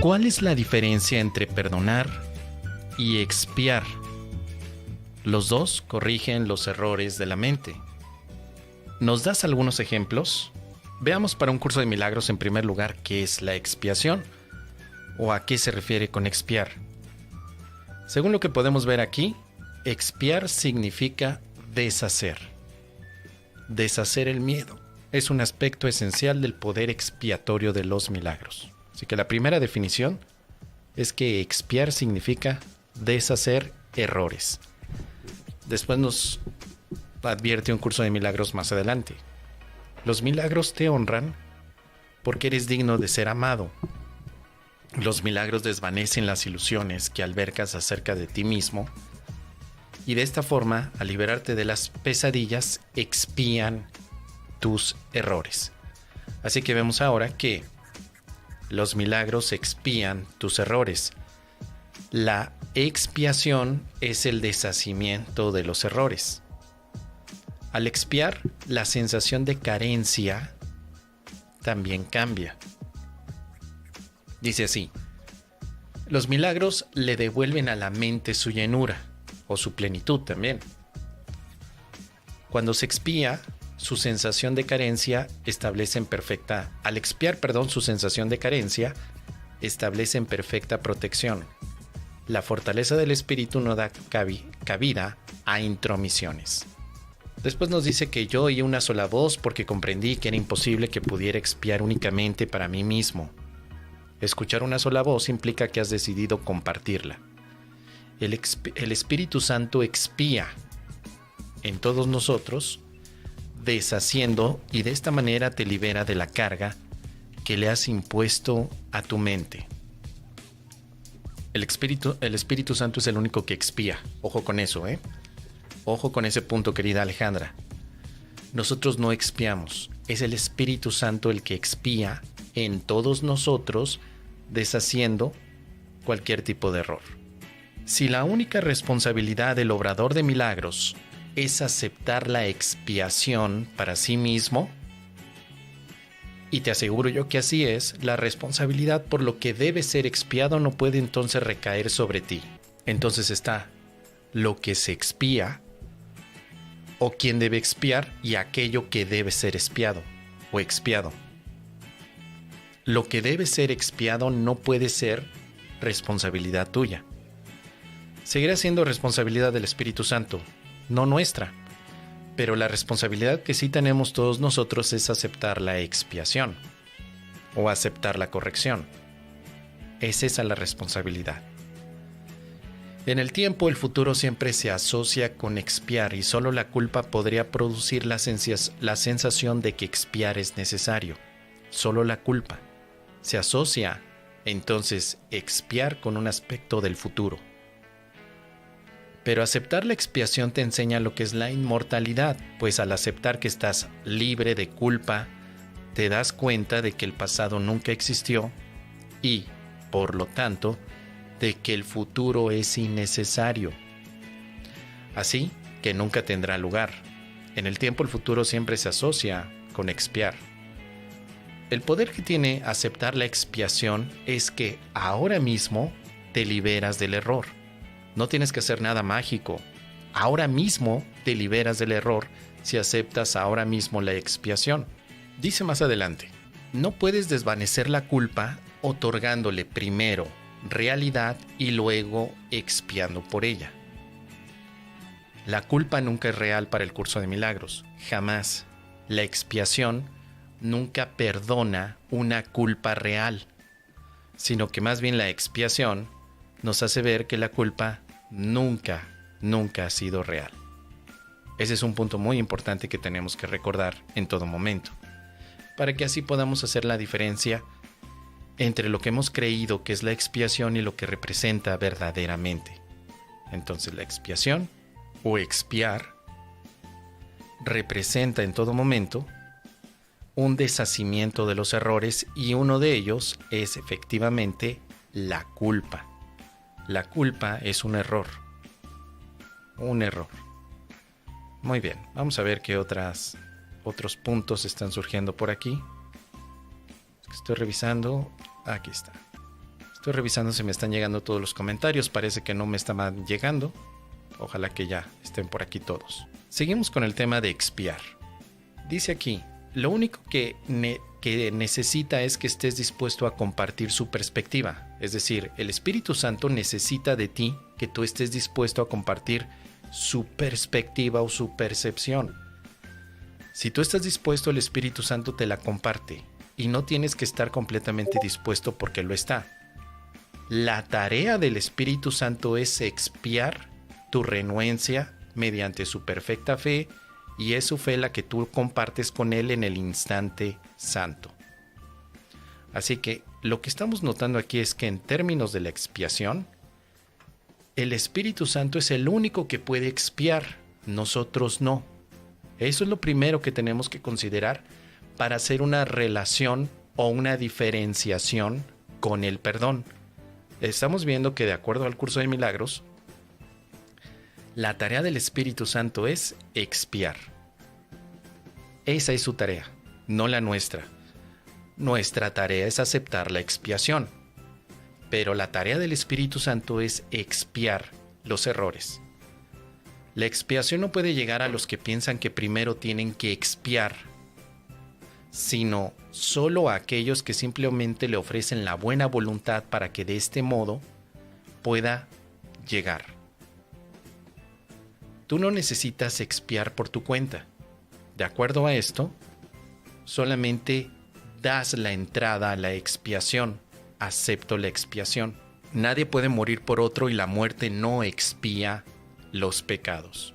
¿Cuál es la diferencia entre perdonar y expiar? Los dos corrigen los errores de la mente. ¿Nos das algunos ejemplos? Veamos para un curso de milagros en primer lugar qué es la expiación o a qué se refiere con expiar. Según lo que podemos ver aquí, expiar significa deshacer. Deshacer el miedo es un aspecto esencial del poder expiatorio de los milagros. Así que la primera definición es que expiar significa deshacer errores. Después nos advierte un curso de milagros más adelante. Los milagros te honran porque eres digno de ser amado. Los milagros desvanecen las ilusiones que albercas acerca de ti mismo y de esta forma, al liberarte de las pesadillas, expían tus errores. Así que vemos ahora que los milagros expían tus errores. La expiación es el deshacimiento de los errores. Al expiar, la sensación de carencia también cambia. Dice así: los milagros le devuelven a la mente su llenura, o su plenitud también. Cuando se expía, su sensación de carencia establece en perfecta... Al expiar, su sensación de carencia establece en perfecta protección. La fortaleza del espíritu no da cabida a intromisiones. Después nos dice que yo oí una sola voz porque comprendí que era imposible que pudiera expiar únicamente para mí mismo. Escuchar una sola voz implica que has decidido compartirla. El Espíritu Santo expía en todos nosotros, deshaciendo, y de esta manera te libera de la carga que le has impuesto a tu mente. El Espíritu Santo es el único que expía. Ojo con eso, ¿eh? Ojo con ese punto, querida Alejandra. Nosotros no expiamos. Es el Espíritu Santo el que expía en todos nosotros, deshaciendo cualquier tipo de error. Si la única responsabilidad del obrador de milagros es aceptar la expiación para sí mismo, y te aseguro yo que así es, la responsabilidad por lo que debe ser expiado no puede entonces recaer sobre ti. Entonces está lo que se expía, o quien debe expiar, y aquello que debe ser expiado o expiado. Lo que debe ser expiado no puede ser responsabilidad tuya. Seguirá siendo responsabilidad del Espíritu Santo, no nuestra. Pero la responsabilidad que sí tenemos todos nosotros es aceptar la expiación o aceptar la corrección. Es esa la responsabilidad. En el tiempo, el futuro siempre se asocia con expiar y solo la culpa podría producir la sensación de que expiar es necesario. Solo la culpa. Se asocia entonces expiar con un aspecto del futuro. Pero aceptar la expiación te enseña lo que es la inmortalidad, pues al aceptar que estás libre de culpa, te das cuenta de que el pasado nunca existió y, por lo tanto, de que el futuro es innecesario. Así que nunca tendrá lugar. En el tiempo el futuro siempre se asocia con expiar. El poder que tiene aceptar la expiación es que ahora mismo te liberas del error. No tienes que hacer nada mágico. Ahora mismo te liberas del error si aceptas ahora mismo la expiación. Dice más adelante: no puedes desvanecer la culpa otorgándole primero realidad y luego expiando por ella. La culpa nunca es real para el curso de milagros. Jamás. La expiación nunca perdona una culpa real, sino que más bien la expiación nos hace ver que la culpa nunca ha sido real. Ese es un punto muy importante que tenemos que recordar en todo momento, para que así podamos hacer la diferencia entre lo que hemos creído que es la expiación y lo que representa verdaderamente. Entonces la expiación o expiar representa en todo momento un deshacimiento de los errores, y uno de ellos es efectivamente la culpa. La culpa es un error. Un error. Muy bien, vamos a ver qué otros puntos están surgiendo por aquí. Estoy revisando. Aquí está. Estoy revisando si me están llegando todos los comentarios. Parece que no me estaban llegando. Ojalá que ya estén por aquí todos. Seguimos con el tema de expiar. Dice aquí, lo único que necesita es que estés dispuesto a compartir su perspectiva. Es decir, el Espíritu Santo necesita de ti que tú estés dispuesto a compartir su perspectiva o su percepción. Si tú estás dispuesto, el Espíritu Santo te la comparte y no tienes que estar completamente dispuesto porque lo está. La tarea del Espíritu Santo es expiar tu renuencia mediante su perfecta fe, y es su fe la que tú compartes con Él en el instante santo. Así que lo que estamos notando aquí es que en términos de la expiación, el Espíritu Santo es el único que puede expiar, nosotros no. Eso es lo primero que tenemos que considerar para hacer una relación o una diferenciación con el perdón. Estamos viendo que de acuerdo al curso de milagros, la tarea del Espíritu Santo es expiar. Esa es su tarea, no la nuestra. Nuestra tarea es aceptar la expiación, pero la tarea del Espíritu Santo es expiar los errores. La expiación no puede llegar a los que piensan que primero tienen que expiar, sino solo a aquellos que simplemente le ofrecen la buena voluntad para que de este modo pueda llegar. Tú no necesitas expiar por tu cuenta. De acuerdo a esto, solamente das la entrada a la expiación. Acepto la expiación. Nadie puede morir por otro y la muerte no expía los pecados.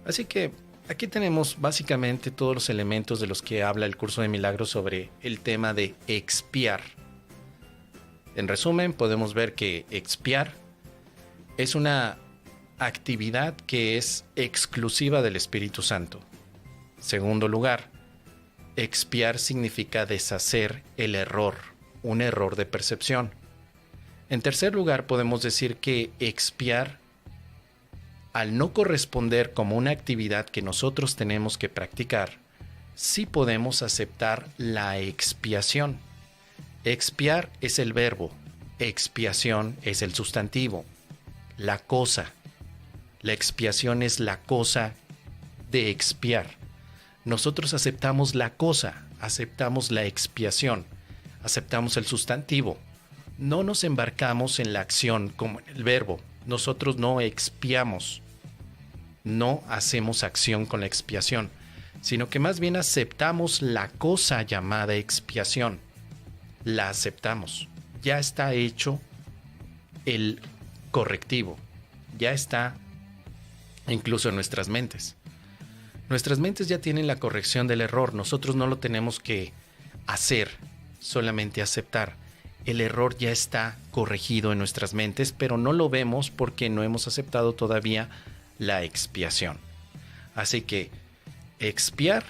Así que aquí tenemos básicamente todos los elementos de los que habla el curso de milagros sobre el tema de expiar. En resumen, podemos ver que expiar es una actividad que es exclusiva del Espíritu Santo. Segundo lugar, expiar significa deshacer el error, un error de percepción. En tercer lugar, podemos decir que expiar, al no corresponder como una actividad que nosotros tenemos que practicar, sí podemos aceptar la expiación. Expiar es el verbo, expiación es el sustantivo, la cosa. La expiación es la cosa de expiar. Nosotros aceptamos la cosa, aceptamos la expiación, aceptamos el sustantivo. No nos embarcamos en la acción como en el verbo. Nosotros no expiamos, no hacemos acción con la expiación, sino que más bien aceptamos la cosa llamada expiación. La aceptamos. Ya está hecho el correctivo. Ya está incluso en nuestras mentes. Nuestras mentes ya tienen la corrección del error. Nosotros no lo tenemos que hacer, solamente aceptar. El error ya está corregido en nuestras mentes, pero no lo vemos porque no hemos aceptado todavía la expiación. Así que expiar,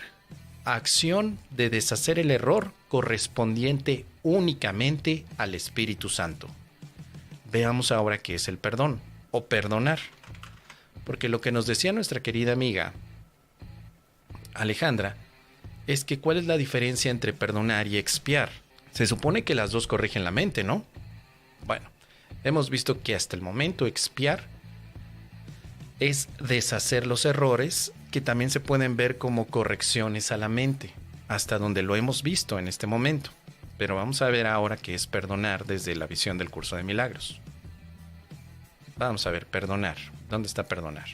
acción de deshacer el error correspondiente únicamente al Espíritu Santo. Veamos ahora qué es el perdón o perdonar. Porque lo que nos decía nuestra querida amiga Alejandra es que ¿cuál es la diferencia entre perdonar y expiar? Se supone que las dos corrigen la mente, ¿no? Bueno, hemos visto que hasta el momento expiar es deshacer los errores que también se pueden ver como correcciones a la mente, hasta donde lo hemos visto en este momento. Pero vamos a ver ahora qué es perdonar desde la visión del curso de milagros. Vamos a ver, perdonar. ¿Dónde está perdonar?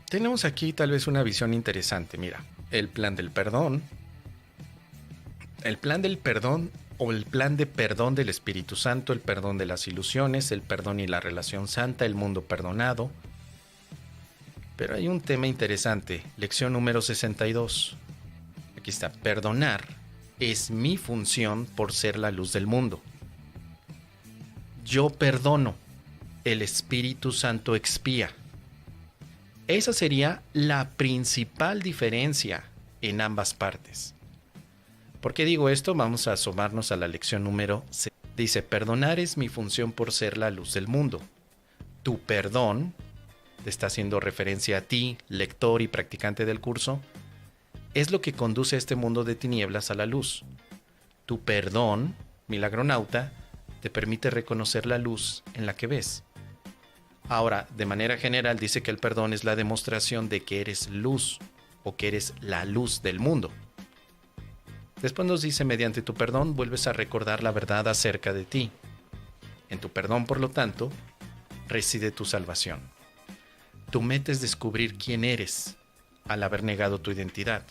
Tenemos aquí tal vez una visión interesante. Mira, el plan del perdón. El plan del perdón o el plan de perdón del Espíritu Santo, el perdón de las ilusiones, el perdón y la relación santa, el mundo perdonado. Pero hay un tema interesante. Lección número 62. Aquí está. Perdonar es mi función por ser la luz del mundo. Yo perdono. El Espíritu Santo expía. Esa sería la principal diferencia en ambas partes. ¿Por qué digo esto? Vamos a asomarnos a la lección número 6. Dice, perdonar es mi función por ser la luz del mundo. Tu perdón, te está haciendo referencia a ti, lector y practicante del curso, es lo que conduce a este mundo de tinieblas a la luz. Tu perdón, milagronauta, te permite reconocer la luz en la que ves. Ahora, de manera general, dice que el perdón es la demostración de que eres luz o que eres la luz del mundo. Después nos dice, mediante tu perdón vuelves a recordar la verdad acerca de ti. En tu perdón, por lo tanto, reside tu salvación. Tu meta es descubrir quién eres al haber negado tu identidad.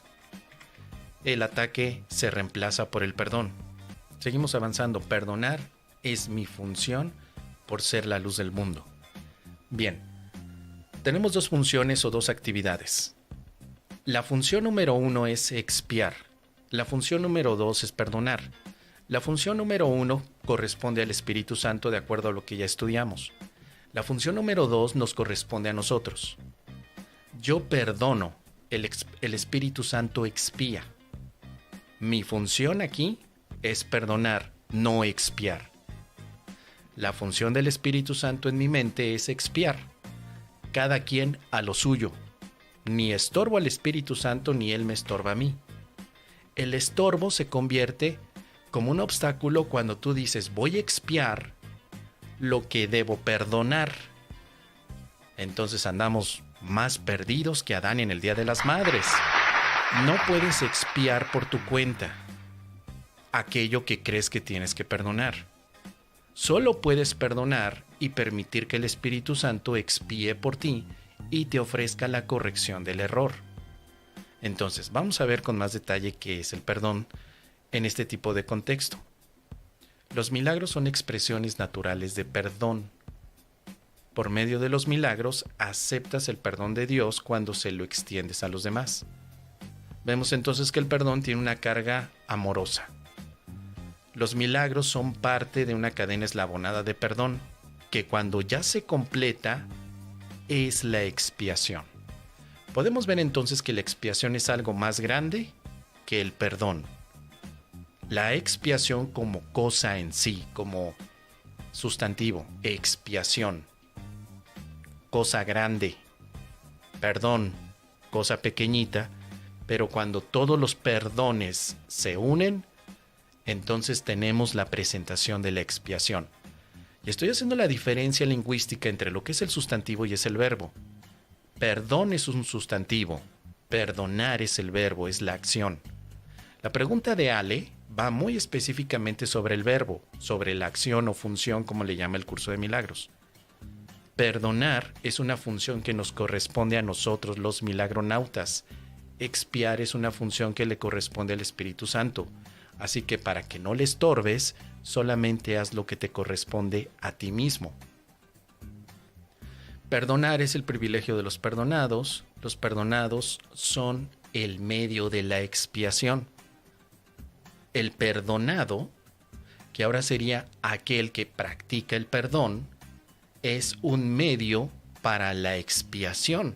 El ataque se reemplaza por el perdón. Seguimos avanzando. Perdonar es mi función por ser la luz del mundo. Bien, tenemos dos funciones o dos actividades. La función número 1 es expiar. La función número 2 es perdonar. La función número 1 corresponde al Espíritu Santo de acuerdo a lo que ya estudiamos. La función número 2 nos corresponde a nosotros. Yo perdono, el Espíritu Santo expía. Mi función aquí es perdonar, no expiar. La función del Espíritu Santo en mi mente es expiar. Cada quien a lo suyo. Ni estorbo al Espíritu Santo ni Él me estorba a mí. El estorbo se convierte como un obstáculo cuando tú dices voy a expiar lo que debo perdonar. Entonces andamos más perdidos que Adán en el Día de las Madres. No puedes expiar por tu cuenta aquello que crees que tienes que perdonar. Solo puedes perdonar y permitir que el Espíritu Santo expíe por ti y te ofrezca la corrección del error. Entonces, vamos a ver con más detalle qué es el perdón en este tipo de contexto. Los milagros son expresiones naturales de perdón. Por medio de los milagros, aceptas el perdón de Dios cuando se lo extiendes a los demás. Vemos entonces que el perdón tiene una carga amorosa. Los milagros son parte de una cadena eslabonada de perdón, que cuando ya se completa, es la expiación. Podemos ver entonces que la expiación es algo más grande que el perdón. La expiación como cosa en sí, como sustantivo, expiación, cosa grande, perdón, cosa pequeñita, pero cuando todos los perdones se unen, entonces tenemos la presentación de la expiación. Y estoy haciendo la diferencia lingüística entre lo que es el sustantivo y es el verbo. Perdón es un sustantivo, perdonar es el verbo, es la acción. La pregunta de Ale va muy específicamente sobre el verbo, sobre la acción o función, como le llama el curso de milagros. Perdonar es una función que nos corresponde a nosotros los milagronautas. Expiar es una función que le corresponde al Espíritu Santo. Así que para que no le estorbes, solamente haz lo que te corresponde a ti mismo. Perdonar es el privilegio de los perdonados. Los perdonados son el medio de la expiación. El perdonado, que ahora sería aquel que practica el perdón, es un medio para la expiación.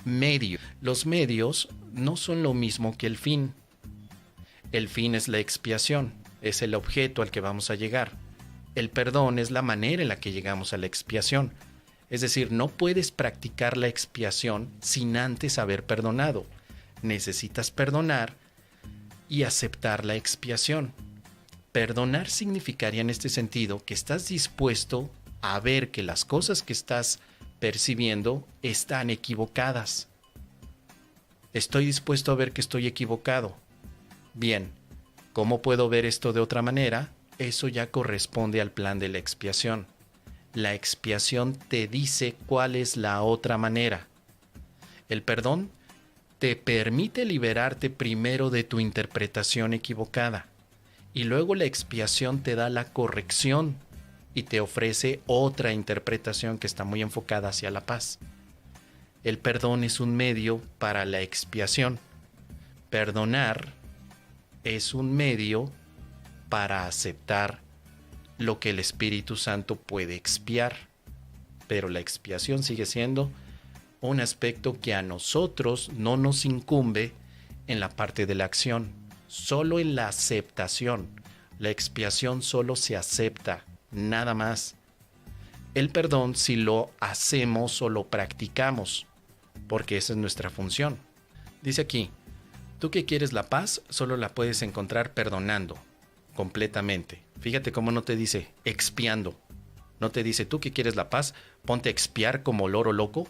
Medio. Los medios no son lo mismo que el fin. El fin es la expiación, es el objeto al que vamos a llegar. El perdón es la manera en la que llegamos a la expiación. Es decir, no puedes practicar la expiación sin antes haber perdonado. Necesitas perdonar y aceptar la expiación. Perdonar significaría en este sentido que estás dispuesto a ver que las cosas que estás percibiendo están equivocadas. Estoy dispuesto a ver que estoy equivocado. Bien, ¿cómo puedo ver esto de otra manera? Eso ya corresponde al plan de la expiación. La expiación te dice cuál es la otra manera. El perdón te permite liberarte primero de tu interpretación equivocada y luego la expiación te da la corrección y te ofrece otra interpretación que está muy enfocada hacia la paz. El perdón es un medio para la expiación. Perdonar es un medio para aceptar lo que el Espíritu Santo puede expiar. Pero la expiación sigue siendo un aspecto que a nosotros no nos incumbe en la parte de la acción, solo en la aceptación. La expiación solo se acepta, nada más. El perdón si lo hacemos o lo practicamos, porque esa es nuestra función. Dice aquí, tú que quieres la paz, solo la puedes encontrar perdonando. completamente. Fíjate cómo no te dice expiando. No te dice, tú que quieres la paz, ponte a expiar como loro loco.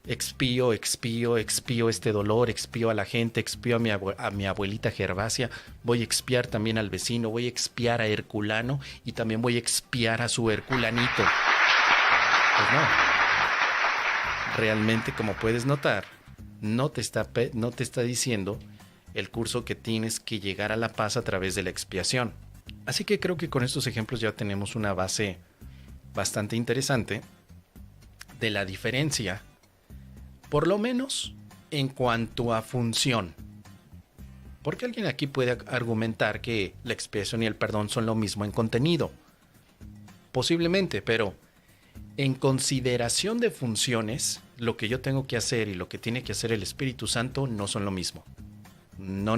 Expío este dolor, expío a la gente, expío a mi abuelita Gervasia, voy a expiar también al vecino, voy a expiar a Herculano y también voy a expiar a su Herculanito. Pues no. Realmente, como puedes notar, no te está diciendo el curso que tienes que llegar a la paz a través de la expiación. Así que creo que con estos ejemplos ya tenemos una base bastante interesante de la diferencia, por lo menos en cuanto a función. Porque alguien aquí puede argumentar que la expiación y el perdón son lo mismo en contenido. Posiblemente, pero en consideración de funciones, lo que yo tengo que hacer y lo que tiene que hacer el Espíritu Santo no son lo mismo. No.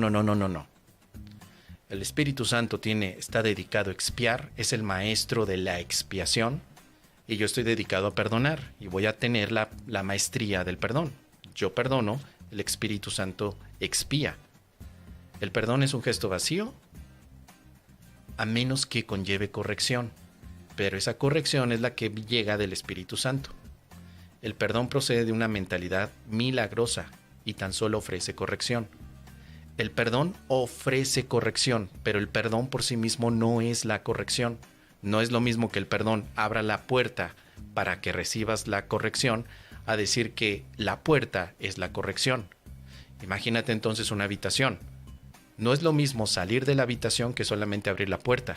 El Espíritu Santo está dedicado a expiar, es el maestro de la expiación, y yo estoy dedicado a perdonar, y voy a tener la maestría del perdón. Yo perdono, el Espíritu Santo expía. El perdón es un gesto vacío, a menos que conlleve corrección, pero esa corrección es la que llega del Espíritu Santo. El perdón procede de una mentalidad milagrosa y tan solo ofrece corrección. El perdón ofrece corrección, pero el perdón por sí mismo no es la corrección. No es lo mismo que el perdón abra la puerta para que recibas la corrección, a decir que la puerta es la corrección. Imagínate entonces una habitación. No es lo mismo salir de la habitación que solamente abrir la puerta.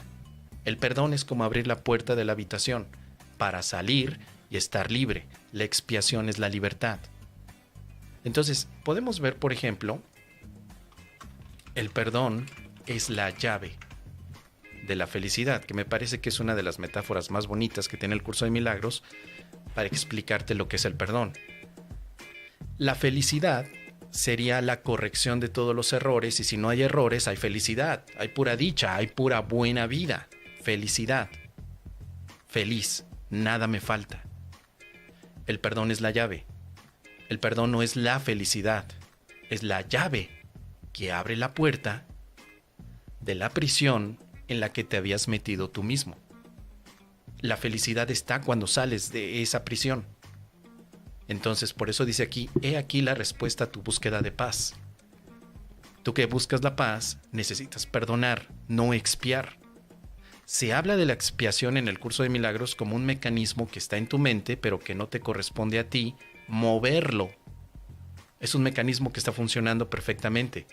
El perdón es como abrir la puerta de la habitación para salir y estar libre. La expiación es la libertad. Entonces, podemos ver, por ejemplo, el perdón es la llave de la felicidad, que me parece que es una de las metáforas más bonitas que tiene el curso de milagros para explicarte lo que es el perdón. La felicidad sería la corrección de todos los errores, y si no hay errores, hay felicidad, hay pura dicha, hay pura buena vida. Felicidad. Feliz. Nada me falta. El perdón es la llave. El perdón no es la felicidad, es la llave que abre la puerta de la prisión en la que te habías metido tú mismo. La felicidad está cuando sales de esa prisión. Entonces, por eso dice aquí, he aquí la respuesta a tu búsqueda de paz. Tú que buscas la paz, necesitas perdonar, no expiar. Se habla de la expiación en el curso de milagros como un mecanismo que está en tu mente, pero que no te corresponde a ti moverlo. Es un mecanismo que está funcionando perfectamente,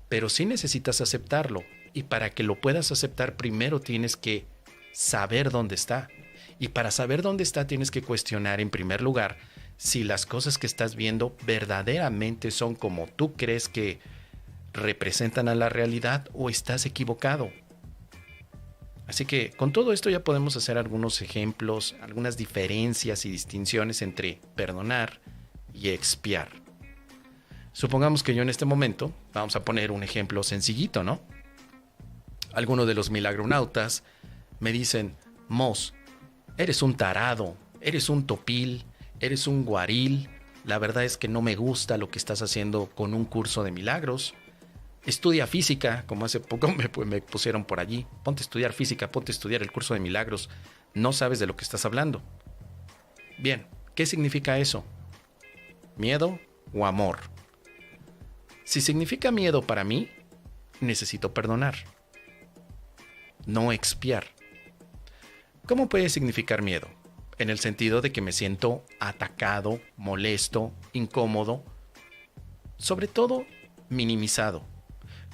pero sí necesitas aceptarlo, y para que lo puedas aceptar primero tienes que saber dónde está, y para saber dónde está tienes que cuestionar en primer lugar si las cosas que estás viendo verdaderamente son como tú crees que representan a la realidad o estás equivocado. Así que con todo esto ya podemos hacer algunos ejemplos, algunas diferencias y distinciones entre perdonar y expiar. Supongamos que yo en este momento, vamos a poner un ejemplo sencillito, ¿no? Algunos de los milagronautas me dicen, Mos, eres un tarado, eres un topil, eres un guaril, la verdad es que no me gusta lo que estás haciendo con un curso de milagros. Estudia física, como hace poco me pusieron por allí. Ponte a estudiar física, ponte a estudiar el curso de milagros. No sabes de lo que estás hablando. Bien, ¿qué significa eso? ¿Miedo o amor? Si significa miedo para mí, necesito perdonar, no expiar. ¿Cómo puede significar miedo? En el sentido de que me siento atacado, molesto, incómodo, sobre todo minimizado.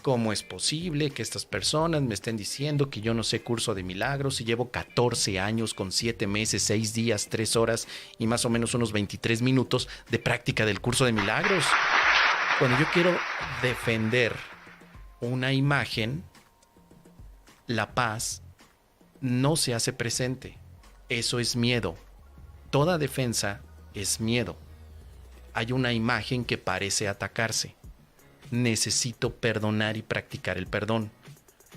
¿Cómo es posible que estas personas me estén diciendo que yo no sé curso de milagros y llevo 14 años con 7 meses, 6 días, 3 horas y más o menos unos 23 minutos de práctica del curso de milagros? Cuando yo quiero defender una imagen, la paz no se hace presente. Eso es miedo. Toda defensa es miedo. Hay una imagen que parece atacarse. Necesito perdonar y practicar el perdón,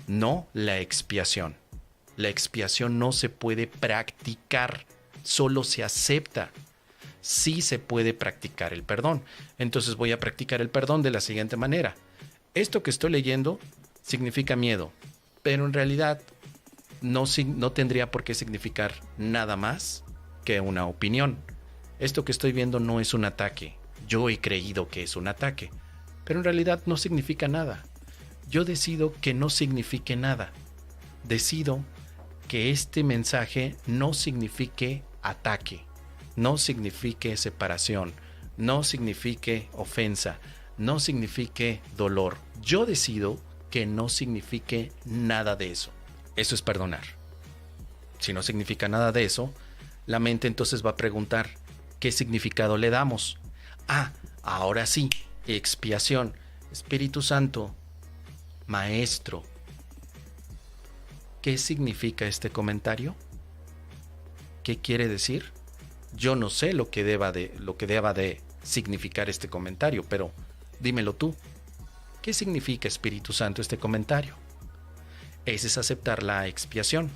no la expiación. La expiación no se puede practicar, solo se acepta. Sí se puede practicar el perdón. Entonces voy a practicar el perdón de la siguiente manera. Esto que estoy leyendo significa miedo. pero en realidad no tendría por qué significar nada más que una opinión. Esto que estoy viendo no es un ataque. Yo he creído que es un ataque, pero en realidad no significa nada. Yo decido que no signifique nada. Decido que este mensaje no signifique ataque, no signifique separación, no signifique ofensa, no signifique dolor. Yo decido que no signifique nada de eso. Eso es perdonar. Si no significa nada de eso, la mente entonces va a preguntar, ¿qué significado le damos? Ahora sí, expiación. Espíritu Santo, Maestro, ¿qué significa este comentario? ¿Qué quiere decir? Yo no sé lo que deba de significar este comentario, pero dímelo tú. ¿Qué significa, Espíritu Santo, este comentario? Ese es aceptar la expiación.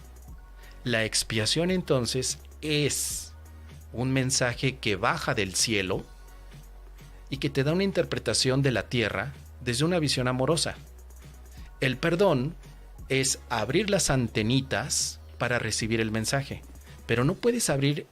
La expiación entonces es un mensaje que baja del cielo y que te da una interpretación de la tierra desde una visión amorosa. El perdón es abrir las antenitas para recibir el mensaje, pero no puedes abrir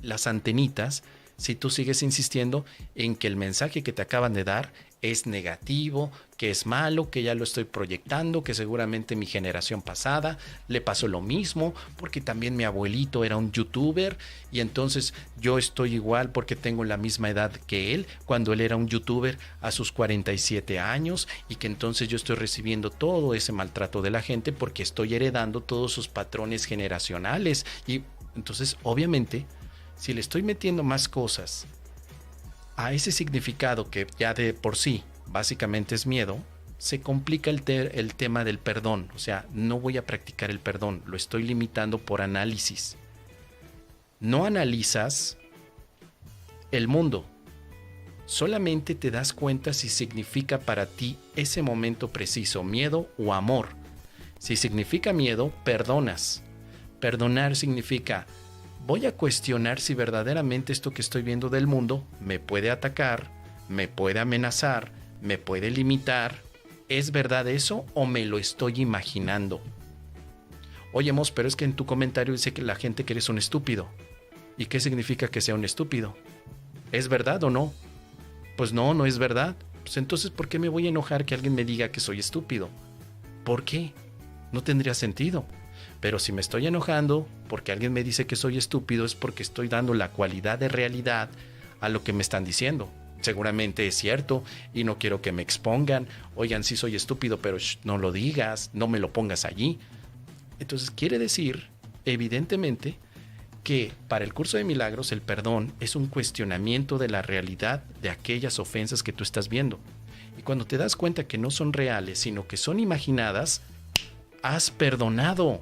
las antenitas si tú sigues insistiendo en que el mensaje que te acaban de dar es negativo, que es malo, que ya lo estoy proyectando, que seguramente mi generación pasada le pasó lo mismo, porque también mi abuelito era un youtuber y entonces yo estoy igual porque tengo la misma edad que él cuando él era un youtuber a sus 47 años y que entonces yo estoy recibiendo todo ese maltrato de la gente porque estoy heredando todos sus patrones generacionales. Y entonces obviamente si le estoy metiendo más cosas a ese significado que ya de por sí básicamente es miedo, se complica el tema del perdón. O sea, no voy a practicar el perdón, lo estoy limitando por análisis. No analizas el mundo, solamente te das cuenta si significa para ti ese momento preciso miedo o amor. Si significa miedo, perdonas. Perdonar significa voy a cuestionar si verdaderamente esto que estoy viendo del mundo me puede atacar, me puede amenazar, me puede limitar. ¿Es verdad eso o me lo estoy imaginando? Oye, Mos, pero es que en tu comentario dice que la gente que eres un estúpido. ¿Y qué significa que sea un estúpido? ¿Es verdad o no? Pues no, no es verdad. Pues entonces, ¿por qué me voy a enojar que alguien me diga que soy estúpido? ¿Por qué? No tendría sentido. Pero si me estoy enojando porque alguien me dice que soy estúpido es porque estoy dando la cualidad de realidad a lo que me están diciendo. Seguramente es cierto y no quiero que me expongan. Oigan, sí soy estúpido, pero no lo digas, no me lo pongas allí. Entonces quiere decir, evidentemente, que para el curso de milagros el perdón es un cuestionamiento de la realidad de aquellas ofensas que tú estás viendo. Y cuando te das cuenta que no son reales, sino que son imaginadas, has perdonado.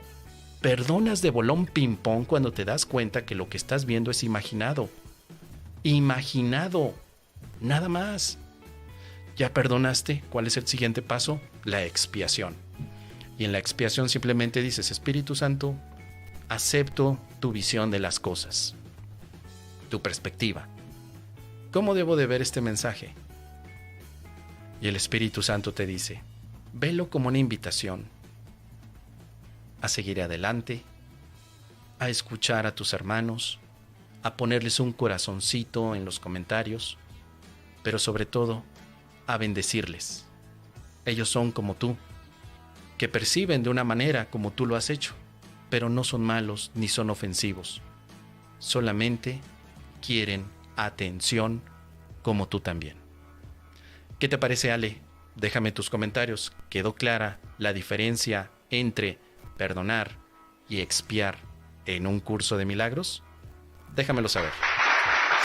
Perdonas de bolón ping-pong cuando te das cuenta que lo que estás viendo es imaginado. Imaginado. Nada más. ¿Ya perdonaste? ¿Cuál es el siguiente paso? La expiación. Y en la expiación simplemente dices, Espíritu Santo, acepto tu visión de las cosas, tu perspectiva. ¿Cómo debo de ver este mensaje? Y el Espíritu Santo te dice, velo como una invitación a seguir adelante, a escuchar a tus hermanos, a ponerles un corazoncito en los comentarios, pero sobre todo, a bendecirles. Ellos son como tú, que perciben de una manera como tú lo has hecho, pero no son malos ni son ofensivos. Solamente quieren atención como tú también. ¿Qué te parece, Ale? Déjame tus comentarios. ¿Quedó clara la diferencia entre perdonar y expiar en un curso de milagros? Déjamelo saber.